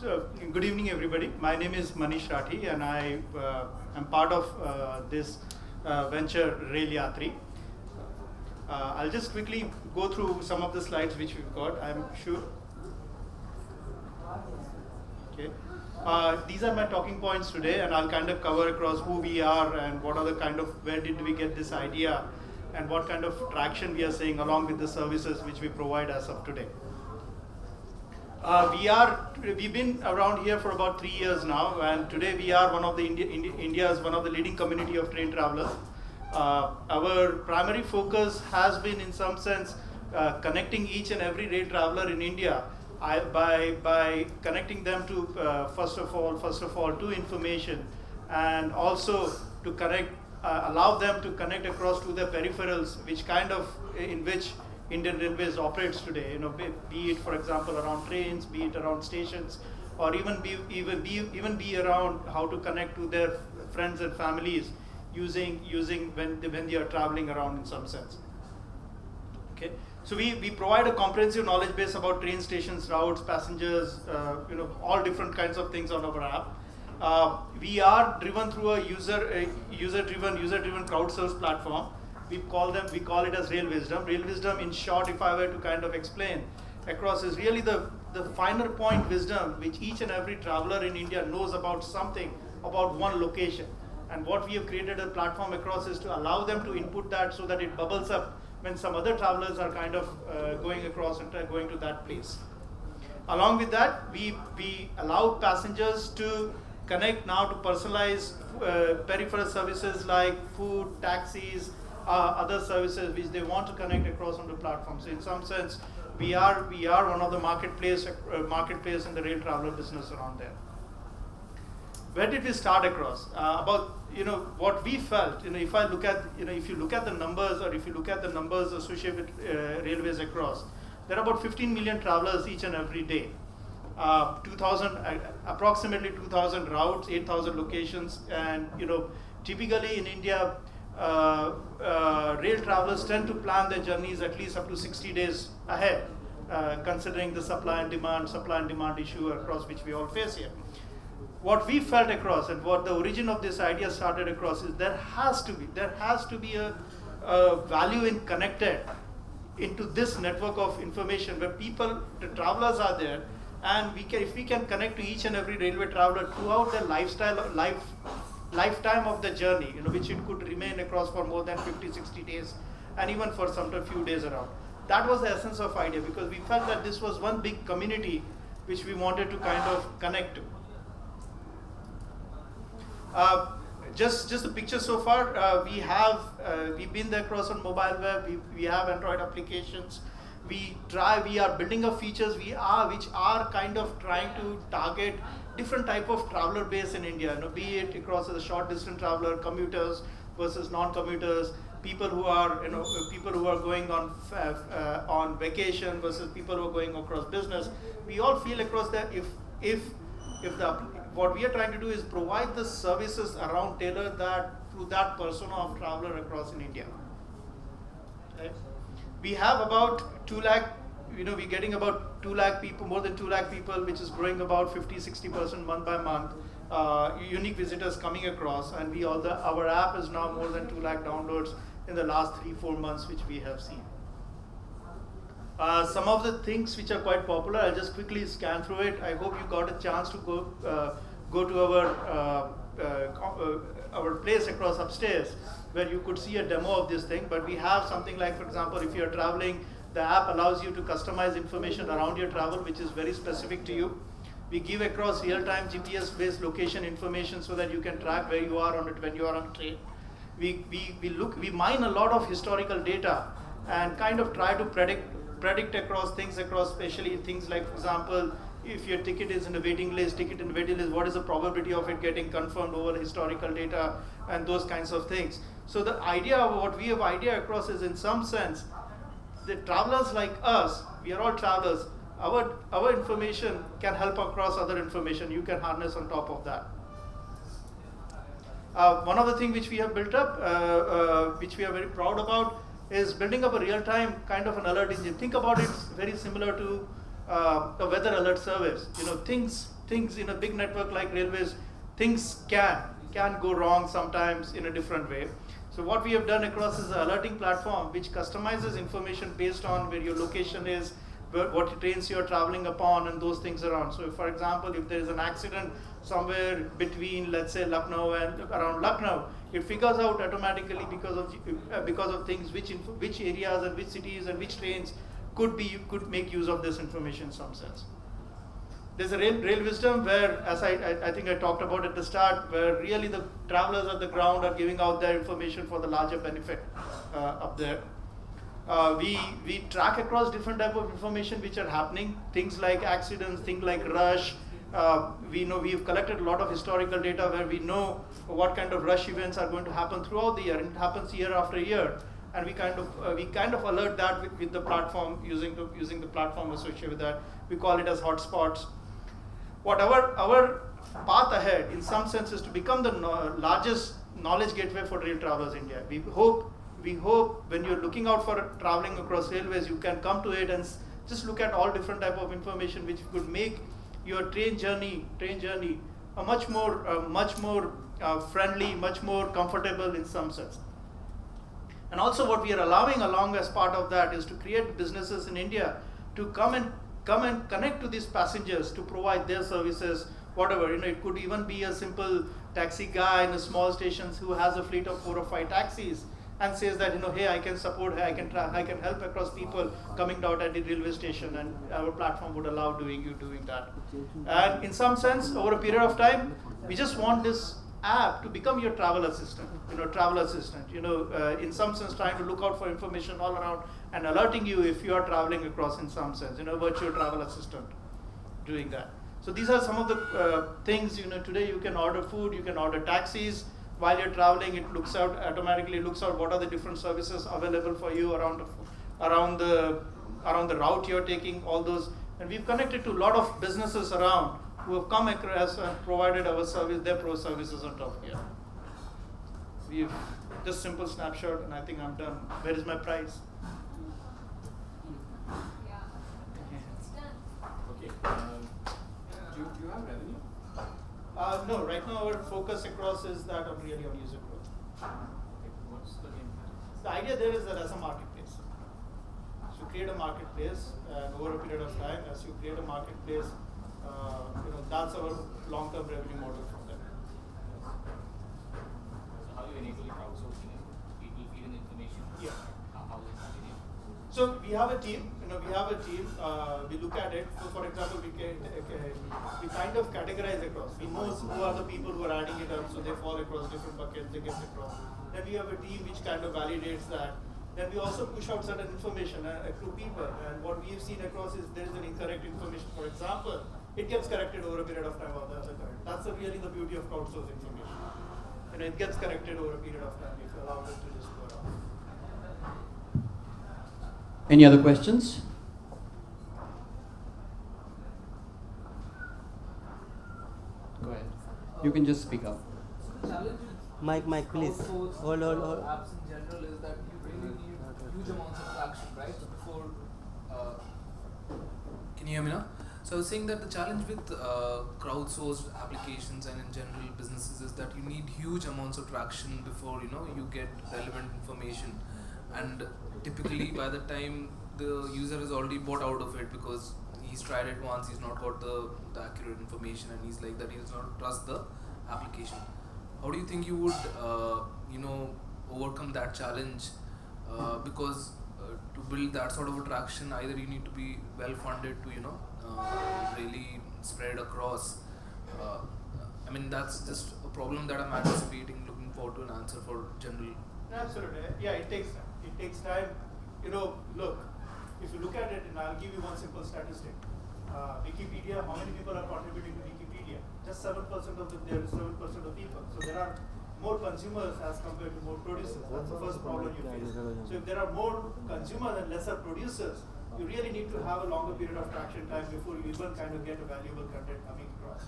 Good evening, everybody. My name is Manish Rathi, and I am part of this venture Rail Yatri. I'll just quickly go through some of the slides which we've got. I'm sure. Okay. These are my talking points today, and I'll kind of cover across who we are and what are the kind of, where did we get this idea, and what kind of traction we are seeing along with the services which we provide as of today. We've been around here for about 3 years now, and today we are one of the India's one of the leading community of train travelers. Our primary focus has been, in some sense, connecting each and every rail traveler in India by connecting them to first of all to information, and also to connect, allow them to connect across to their peripherals, in which Indian Railways operates today. Be it, for example, around trains, be it around stations, or even be around how to connect to their friends and families using when they are traveling around in some sense. Okay, so we provide a comprehensive knowledge base about train stations, routes, passengers, all different kinds of things on our app. We are driven through a user-driven crowdsourced platform. We call it as Rail Wisdom. Rail Wisdom, in short, if I were to kind of explain across, is really the finer point wisdom which each and every traveler in India knows about something, about one location. And what we have created a platform across is to allow them to input that so that it bubbles up when some other travelers are kind of going across and going to that place. Along with that, we allow passengers to connect now to personalized peripheral services like food, taxis, other services which they want to connect across on the platform. So in some sense, we are one of the marketplace in the rail traveler business around there. Where did we start across? What we felt, if you look at the numbers, or if you look at the numbers associated with railways across, there are about 15 million travelers each and every day. Approximately 2,000 routes, 8,000 locations, and typically in India, rail travelers tend to plan their journeys at least up to 60 days ahead, considering the supply and demand issue across which we all face here. What we felt across, and what the origin of this idea started across, is there has to be a value in connected into this network of information where the travelers are there, and if we can connect to each and every railway traveler throughout their lifetime of the journey, which it could remain across for more than 50, 60 days, and even for some few days around. That was the essence of idea, because we felt that this was one big community which we wanted to kind of connect to. Just the picture so far, we've been there across on mobile web, we have Android applications. We are building up features which are kind of trying to target different type of traveler base in India, be it across as a short distance traveler, commuters versus non-commuters, people who are going on vacation versus people who are going across business. We all feel across that what we are trying to do is provide the services around, tailor that to that persona of traveler across in India. Okay. We have about 2 lakh, we're getting about 2 lakh people, more than 2 lakh people, which is growing about 50-60% month by month, unique visitors coming across, and our app is now more than 2 lakh downloads in the last 3-4 months, which we have seen. Some of the things which are quite popular, I'll just quickly scan through it. I hope you got a chance to go to our place across upstairs, where you could see a demo of this thing. But we have something like, for example, if you're traveling, the app allows you to customize information around your travel, which is very specific to you. We give across real-time GPS-based location information so that you can track where you are on it when you are on a train. We mine a lot of historical data and kind of try to predict across things, especially things like, for example, if your ticket is in a waiting list, what is the probability of it getting confirmed over historical data, and those kinds of things. So the idea of what we have across is, in some sense, the travelers like us, we are all travelers, our information can help across other information you can harness on top of that. One of the things which we have built up, which we are very proud about, is building up a real-time kind of an alert engine. Think about it very similar to a weather alert service. Things things in a big network like railways, things can go wrong sometimes in a different way. So what we have done across is an alerting platform which customizes information based on where your location is, what trains you're traveling upon, and those things around. So if, for example, if there is an accident somewhere between, let's say, Lucknow and around Lucknow, it figures out automatically because of things which areas and which cities and which trains could make use of this information in some sense. There's a rail wisdom where, as I think I talked about at the start, where really the travelers at the ground are giving out their information for the larger benefit up there. We track across different type of information which are happening, things like accidents, things like rush. We've collected a lot of historical data where we know what kind of rush events are going to happen throughout the year, and it happens year after year. And we kind of alert that with the platform using the platform associated with that. We call it as hotspots. What our path ahead, in some sense, is to become the largest knowledge gateway for rail travelers in India. We hope when you're looking out for traveling across railways, you can come to it and just look at all different type of information which could make your train journey a much more friendly, much more comfortable in some sense. And also what we are allowing along as part of that is to create businesses in India to come and connect to these passengers to provide their services, whatever. It could even be a simple taxi guy in a small stations who has a fleet of 4 or 5 taxis and says that, hey, I can support, I can help across people coming down at the railway station, and our platform would allow doing that. And in some sense, over a period of time, we just want this app to become your travel assistant, in some sense trying to look out for information all around and alerting you if you are traveling across, in some sense, virtual travel assistant doing that. So these are some of the things, today you can order food, you can order taxis. While you're traveling, it automatically looks out what are the different services available for you around the route you're taking, all those. And we've connected to a lot of businesses around who have come across and provided our service, their pro services on top here. We've just simple snapshot, and I think I'm done. Where is my prize? Okay. Do you have revenue? No, right now our focus across is that of really on user growth. Okay. What's the game plan? The idea there is that as a marketplace. So create a marketplace, and over a period of time, as you create a marketplace, that's our long-term revenue model from there. So how do you enable crowdsourcing it? People feed in information? Yeah. How is that enabled? So we have a team. We look at it. So for example, we kind of categorize across. We know who are the people who are adding it up, so they fall across different buckets. They get across. Then we have a team which kind of validates that. Then we also push out certain information to people. And what we have seen across is there is an incorrect information. For example, it gets corrected over a period of time. That's really the beauty of crowdsourced information. It gets corrected over a period of time if you allow it to just go around. Any other questions? Go ahead. You can just speak up. Mike, please. Hold. Apps in general is that you really need huge amounts of traction, right? Before, can you hear me now? So I was saying that the challenge with crowdsourced applications and in general businesses is that you need huge amounts of traction before you get relevant information, and typically by the time the user is already bought out of it because he's tried it once, he's not got the accurate information, and he's like that he does not trust the application. How do you think you would overcome that challenge? Because to build that sort of attraction, either you need to be well funded to really spread across. That's just a problem that I'm anticipating, looking forward to an answer for general. Absolutely. Yeah, it takes time. It takes time. Look, if you look at it, and I'll give you one simple statistic. Wikipedia, how many people are contributing to Wikipedia? Just 7% of people. So there are more consumers as compared to more producers. That's the first problem you face. So if there are more consumers and lesser producers, you really need to have a longer period of traction time before you even kind of get a valuable content coming across.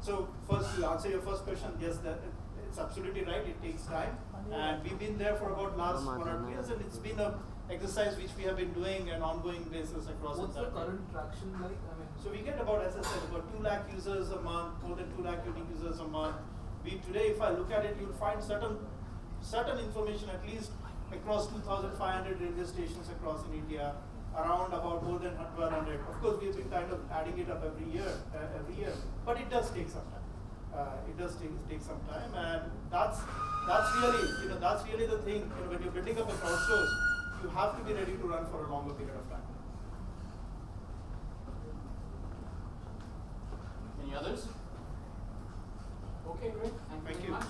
So first, to answer your first question, yes, it's absolutely right. It takes time, and we've been there for about last 1 or 2 years, and it's been a exercise which we have been doing an ongoing basis across. What's the current traction like? So we get about, as I said, about 2 lakh users a month, more than 2 lakh unique users a month. We today, if I look at it, you'll find certain information at least across 2,500 railway stations across in India, around about more than 1,200. Of course, we've been kind of adding it up every year, but it does take some time. It does take some time, and that's really the thing. When you're building up a crowdsource, you have to be ready to run for a longer period of time. Any others? Okay, great. Thank you Thank very you. much.